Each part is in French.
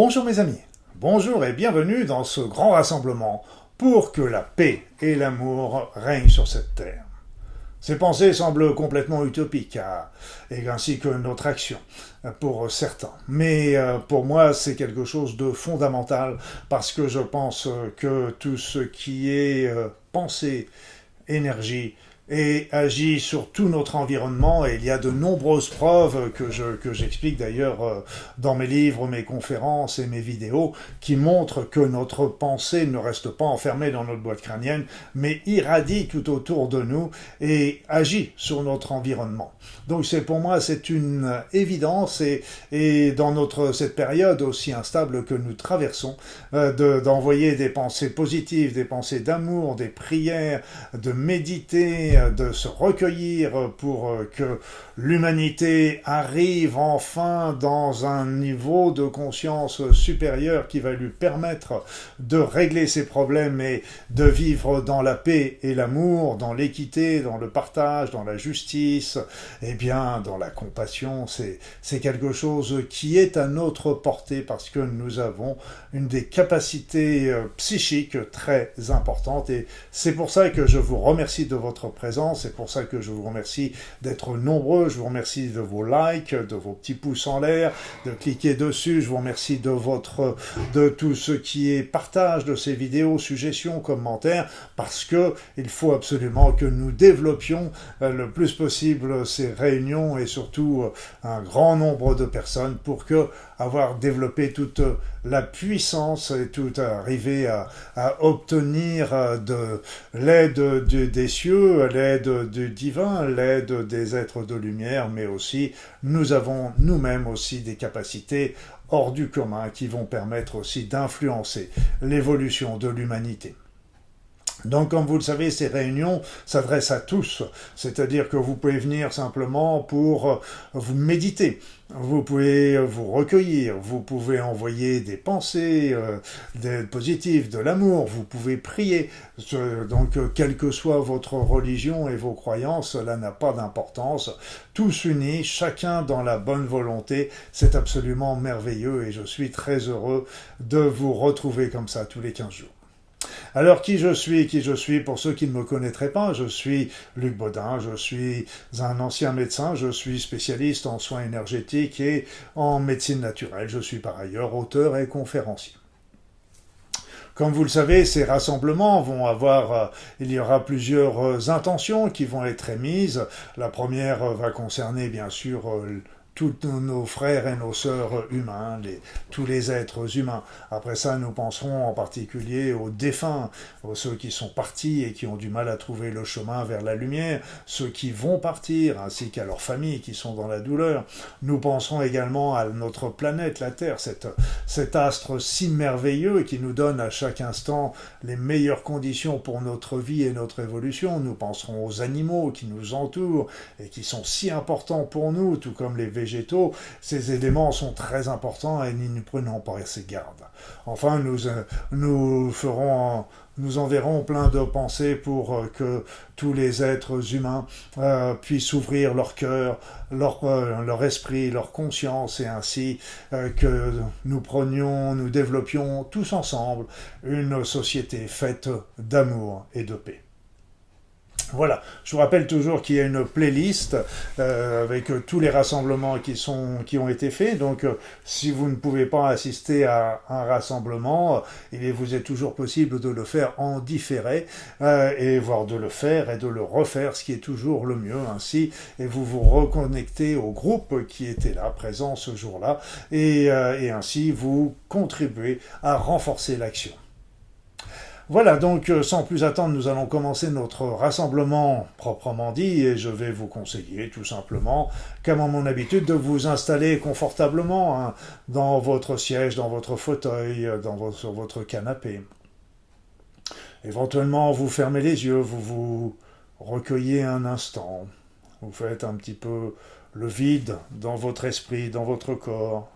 Bonjour mes amis, bonjour et bienvenue dans ce grand rassemblement pour que la paix et l'amour règnent sur cette terre. Ces pensées semblent complètement utopiques, et ainsi que notre action pour certains. Mais pour moi, c'est quelque chose de fondamental parce que je pense que tout ce qui est pensée, énergie, et agit sur tout notre environnement, et il y a de nombreuses preuves que j'explique d'ailleurs dans mes livres, mes conférences et mes vidéos qui montrent que notre pensée ne reste pas enfermée dans notre boîte crânienne mais irradie tout autour de nous et agit sur notre environnement. Donc pour moi c'est une évidence et dans cette période aussi instable que nous traversons, d'envoyer des pensées positives, des pensées d'amour, des prières, de méditer, de se recueillir pour que l'humanité arrive enfin dans un niveau de conscience supérieur qui va lui permettre de régler ses problèmes et de vivre dans la paix et l'amour, dans l'équité, dans le partage, dans la justice, et bien dans la compassion. C'est quelque chose qui est à notre portée parce que nous avons une des capacités psychiques très importantes et c'est pour ça que je vous remercie de votre présence. C'est pour ça que je vous remercie d'être nombreux, je vous remercie de vos likes, de vos petits pouces en l'air, de cliquer dessus, je vous remercie de tout ce qui est partage de ces vidéos, suggestions, commentaires, parce que il faut absolument que nous développions le plus possible ces réunions et surtout un grand nombre de personnes pour que avoir développé toute la puissance et tout arriver à obtenir de l'aide des cieux, l'aide du divin, l'aide des êtres de lumière, mais aussi nous avons nous-mêmes aussi des capacités hors du commun qui vont permettre aussi d'influencer l'évolution de l'humanité. Donc, comme vous le savez, ces réunions s'adressent à tous, c'est-à-dire que vous pouvez venir simplement pour vous méditer, vous pouvez vous recueillir, vous pouvez envoyer des pensées positives, de l'amour, vous pouvez prier. Donc, quelle que soit votre religion et vos croyances, cela n'a pas d'importance. Tous unis, chacun dans la bonne volonté, c'est absolument merveilleux et je suis très heureux de vous retrouver comme ça tous les 15 jours. Alors, qui je suis, pour ceux qui ne me connaîtraient pas, je suis Luc Baudin, je suis un ancien médecin, je suis spécialiste en soins énergétiques et en médecine naturelle, je suis par ailleurs auteur et conférencier. Comme vous le savez, ces rassemblements vont il y aura plusieurs intentions qui vont être émises. La première va concerner bien sûr tous nos frères et nos sœurs humains, tous les êtres humains. Après ça, nous penserons en particulier aux défunts, ceux qui sont partis et qui ont du mal à trouver le chemin vers la lumière, ceux qui vont partir, ainsi qu'à leurs familles qui sont dans la douleur. Nous penserons également à notre planète, la Terre, cet astre si merveilleux qui nous donne à chaque instant les meilleures conditions pour notre vie et notre évolution. Nous penserons aux animaux qui nous entourent et qui sont si importants pour nous, tout comme les végétaux. Ces éléments sont très importants et nous ne prenons pas assez garde. Enfin, nous enverrons plein de pensées pour que tous les êtres humains puissent ouvrir leur cœur, leur esprit, leur conscience, et ainsi que nous développions tous ensemble une société faite d'amour et de paix. Voilà, je vous rappelle toujours qu'il y a une playlist avec tous les rassemblements qui ont été faits. Donc, si vous ne pouvez pas assister à un rassemblement, il vous est toujours possible de le faire en différé, et voire de le faire et de le refaire, ce qui est toujours le mieux ainsi. Et vous vous reconnectez au groupe qui était là, présent ce jour-là, et ainsi vous contribuez à renforcer l'action. Voilà, donc sans plus attendre, nous allons commencer notre rassemblement proprement dit et je vais vous conseiller tout simplement, comme à mon habitude, de vous installer confortablement dans votre siège, dans votre fauteuil, sur votre canapé. Éventuellement, vous fermez les yeux, vous vous recueillez un instant, vous faites un petit peu le vide dans votre esprit, dans votre corps.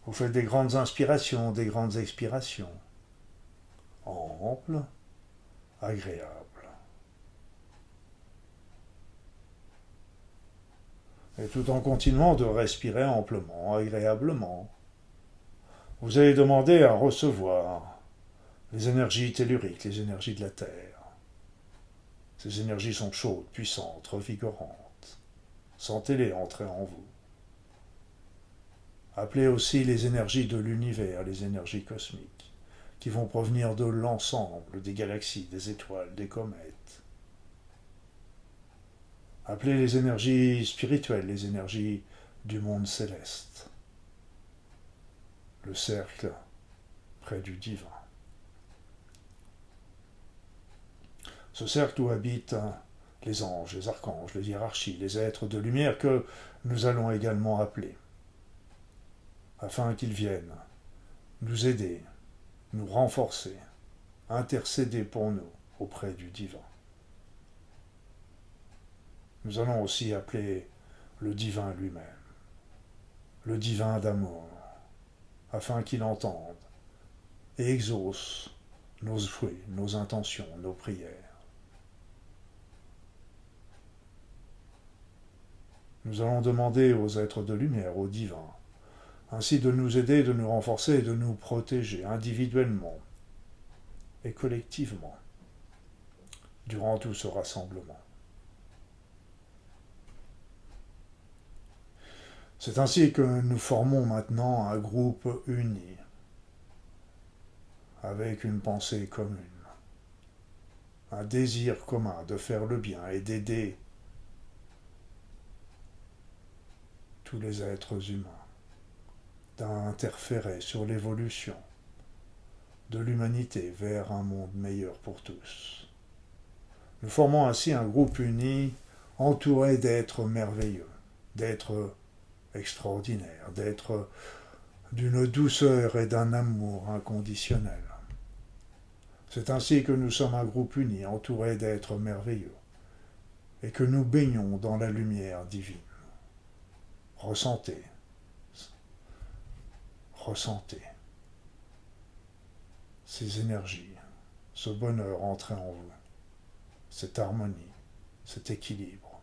Vous faites des grandes inspirations, des grandes expirations. Ample, agréable. Et tout en continuant de respirer amplement, agréablement. Vous allez demander à recevoir les énergies telluriques, les énergies de la Terre. Ces énergies sont chaudes, puissantes, revigorantes. Sentez-les entrer en vous. Appelez aussi les énergies de l'univers, les énergies cosmiques, qui vont provenir de l'ensemble des galaxies, des étoiles, des comètes. Appelez les énergies spirituelles, les énergies du monde céleste. Le cercle près du divin. Ce cercle où habitent les anges, les archanges, les hiérarchies, les êtres de lumière que nous allons également appeler, afin qu'ils viennent nous aider, nous renforcer, intercéder pour nous auprès du divin. Nous allons aussi appeler le divin lui-même, le divin d'amour, afin qu'il entende et exauce nos souhaits, nos intentions, nos prières. Nous allons demander aux êtres de lumière, au divin, ainsi de nous aider, de nous renforcer et de nous protéger individuellement et collectivement durant tout ce rassemblement. C'est ainsi que nous formons maintenant un groupe uni, avec une pensée commune, un désir commun de faire le bien et d'aider tous les êtres humains, d'interférer sur l'évolution de l'humanité vers un monde meilleur pour tous. Nous formons ainsi un groupe uni entouré d'êtres merveilleux, d'êtres extraordinaires, d'êtres d'une douceur et d'un amour inconditionnel. C'est ainsi que nous sommes un groupe uni entouré d'êtres merveilleux et que nous baignons dans la lumière divine. Ressentez, ressentez ces énergies, ce bonheur entrer en vous, cette harmonie, cet équilibre.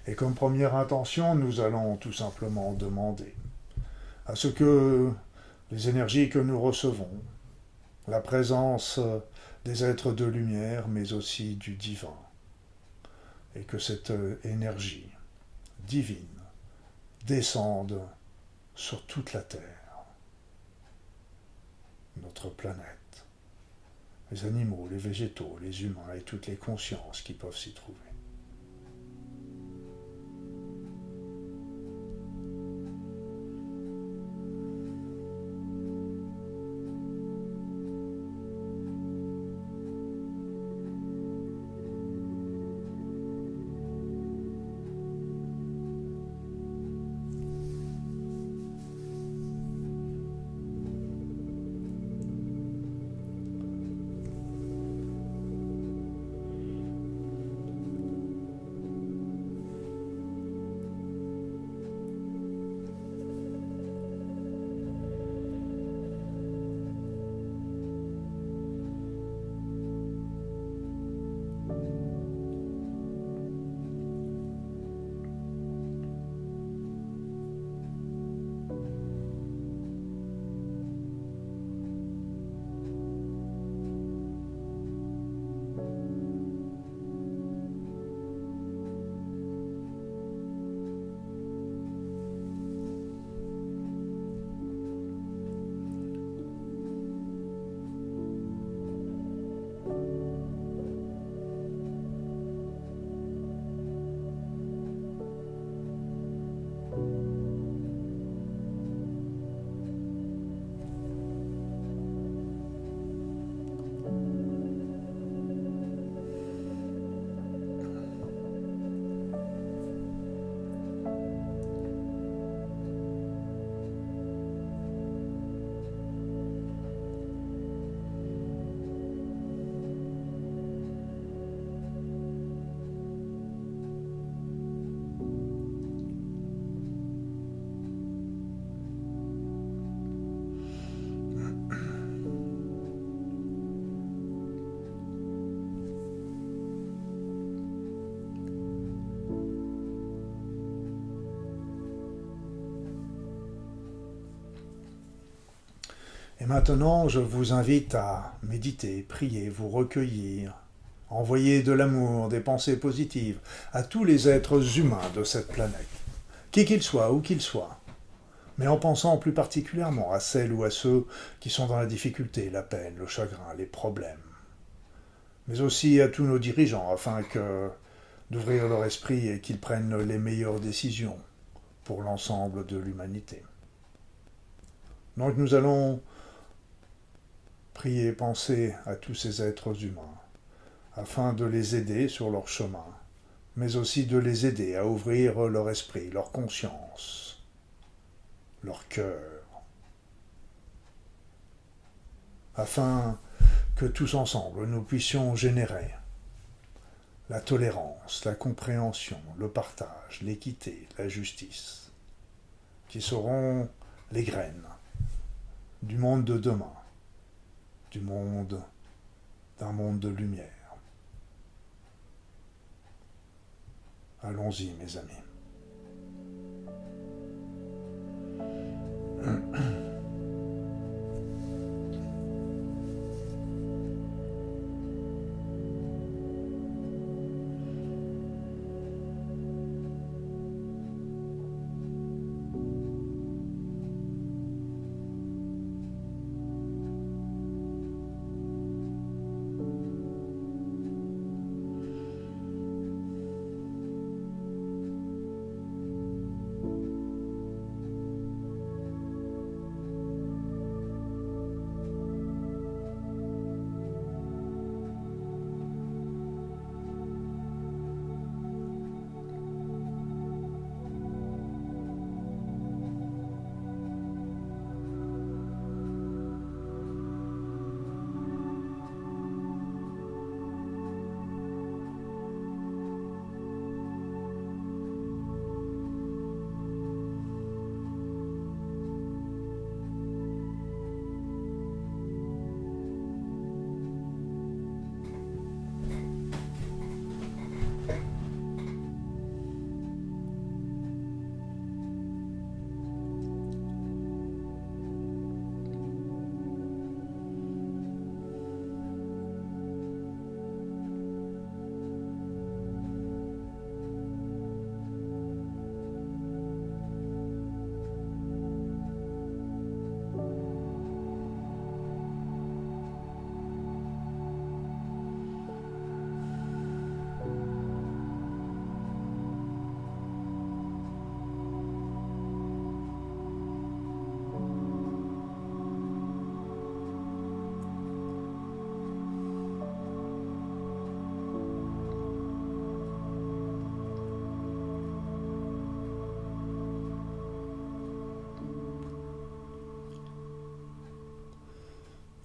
Et comme première intention, nous allons tout simplement demander à ce que les énergies que nous recevons, la présence des êtres de lumière, mais aussi du divin, et que cette énergie divine descende sur toute la Terre, notre planète, les animaux, les végétaux, les humains et toutes les consciences qui peuvent s'y trouver. Et maintenant, je vous invite à méditer, prier, vous recueillir, envoyer de l'amour, des pensées positives à tous les êtres humains de cette planète, qui qu'ils soient, où qu'ils soient, mais en pensant plus particulièrement à celles ou à ceux qui sont dans la difficulté, la peine, le chagrin, les problèmes, mais aussi à tous nos dirigeants, afin d'ouvrir leur esprit et qu'ils prennent les meilleures décisions pour l'ensemble de l'humanité. Donc nous allons prier et penser à tous ces êtres humains, afin de les aider sur leur chemin, mais aussi de les aider à ouvrir leur esprit, leur conscience, leur cœur, afin que tous ensemble nous puissions générer la tolérance, la compréhension, le partage, l'équité, la justice, qui seront les graines du monde de demain, d'un monde de lumière. Allons-y, mes amis.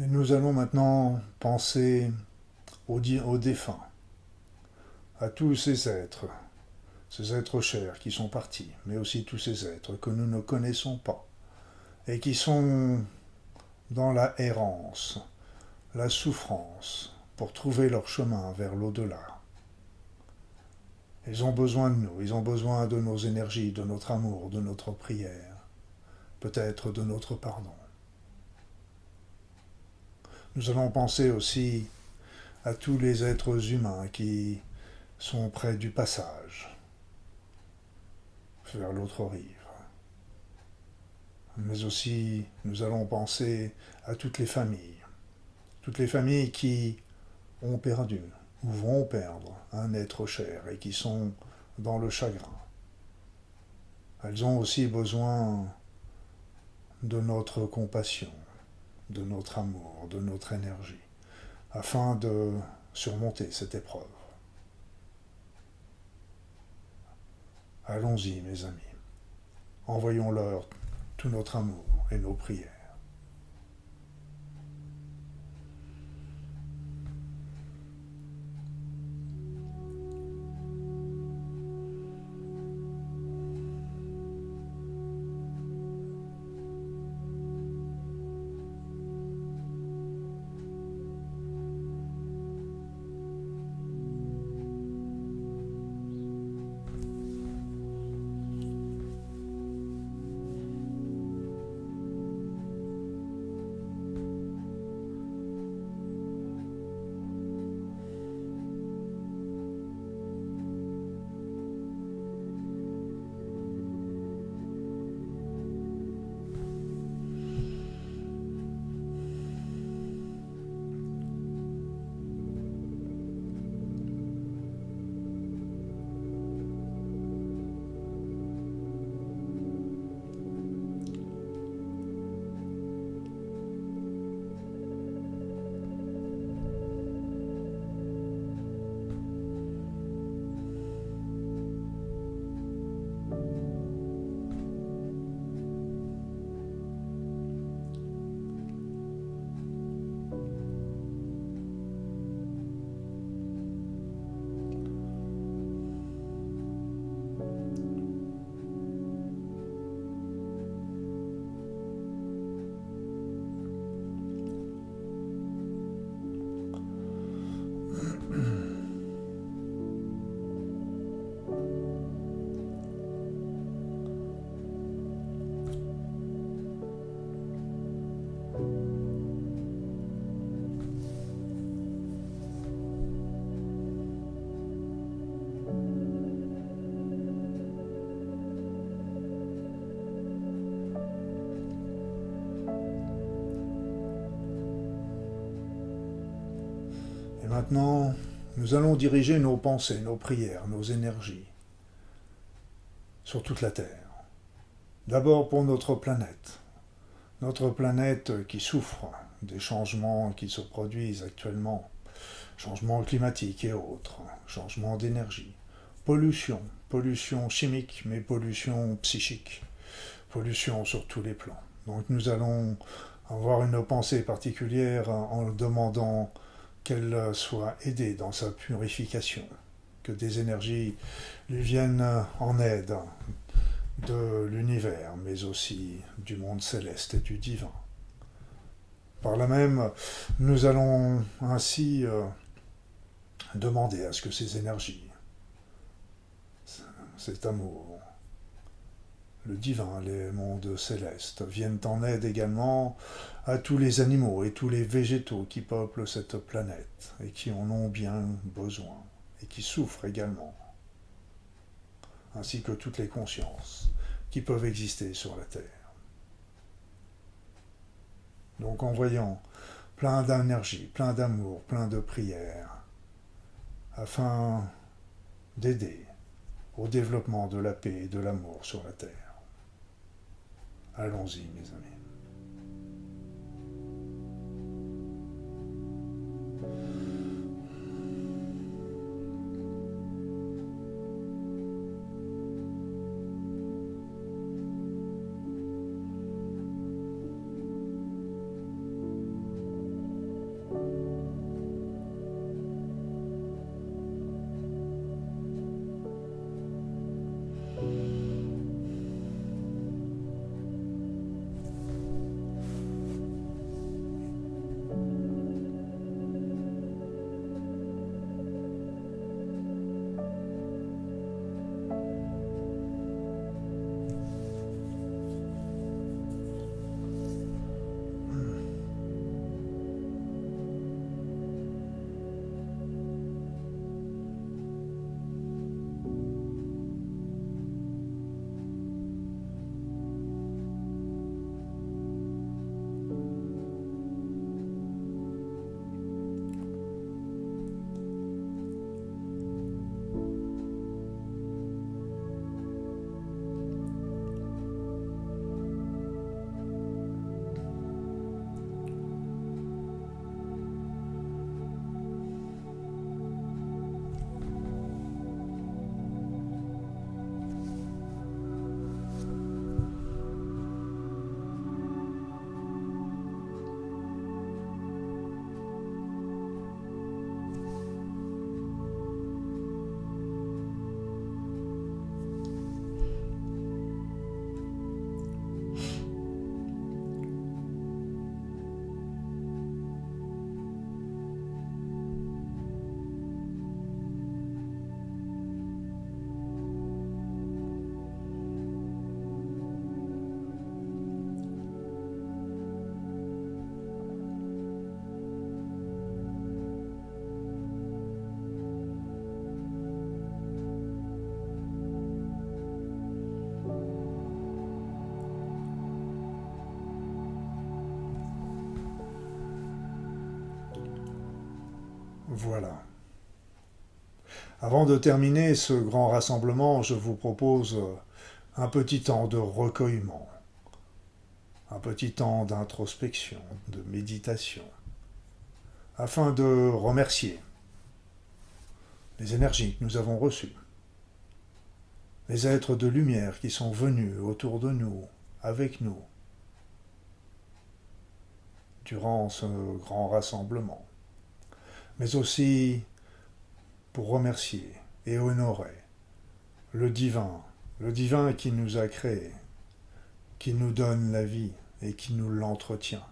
Et nous allons maintenant penser aux défunts, à tous ces êtres chers qui sont partis, mais aussi tous ces êtres que nous ne connaissons pas et qui sont dans la errance, la souffrance, pour trouver leur chemin vers l'au-delà. Ils ont besoin de nous, ils ont besoin de nos énergies, de notre amour, de notre prière, peut-être de notre pardon. Nous allons penser aussi à tous les êtres humains qui sont près du passage vers l'autre rive. Mais aussi, nous allons penser à toutes les familles qui ont perdu ou vont perdre un être cher et qui sont dans le chagrin. Elles ont aussi besoin de notre compassion, de notre amour, de notre énergie, afin de surmonter cette épreuve. Allons-y, mes amis. Envoyons-leur tout notre amour et nos prières. Maintenant, nous allons diriger nos pensées, nos prières, nos énergies sur toute la Terre. D'abord pour notre planète qui souffre des changements qui se produisent actuellement, changements climatiques et autres, changements d'énergie, pollution chimique, mais pollution psychique, pollution sur tous les plans. Donc nous allons avoir une pensée particulière en demandant qu'elle soit aidée dans sa purification, que des énergies lui viennent en aide de l'univers, mais aussi du monde céleste et du divin. Par là même, nous allons ainsi demander à ce que ces énergies, cet amour, le divin, les mondes célestes, viennent en aide également à tous les animaux et tous les végétaux qui peuplent cette planète et qui en ont bien besoin et qui souffrent également, ainsi que toutes les consciences qui peuvent exister sur la Terre. Donc en voyant plein d'énergie, plein d'amour, plein de prières, afin d'aider au développement de la paix et de l'amour sur la Terre. Allons-y, mes amis. Voilà. Avant de terminer ce grand rassemblement, je vous propose un petit temps de recueillement, un petit temps d'introspection, de méditation, afin de remercier les énergies que nous avons reçues, les êtres de lumière qui sont venus autour de nous, avec nous, durant ce grand rassemblement, mais aussi pour remercier et honorer le divin qui nous a créés, qui nous donne la vie et qui nous l'entretient,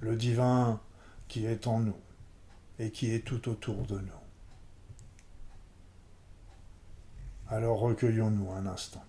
le divin qui est en nous et qui est tout autour de nous. Alors recueillons-nous un instant.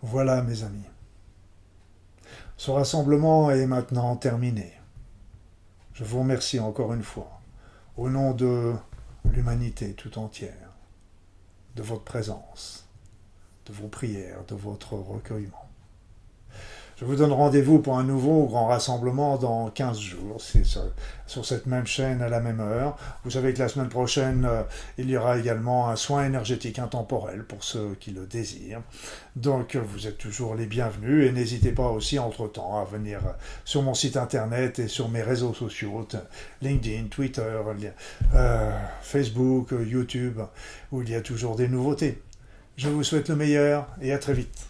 Voilà, mes amis. Ce rassemblement est maintenant terminé. Je vous remercie encore une fois, au nom de l'humanité tout entière, de votre présence, de vos prières, de votre recueillement. Je vous donne rendez-vous pour un nouveau grand rassemblement dans 15 jours. C'est sur cette même chaîne à la même heure. Vous savez que la semaine prochaine, il y aura également un soin énergétique intemporel pour ceux qui le désirent. Donc vous êtes toujours les bienvenus et n'hésitez pas aussi entre-temps à venir sur mon site internet et sur mes réseaux sociaux, LinkedIn, Twitter, Facebook, YouTube, où il y a toujours des nouveautés. Je vous souhaite le meilleur et à très vite.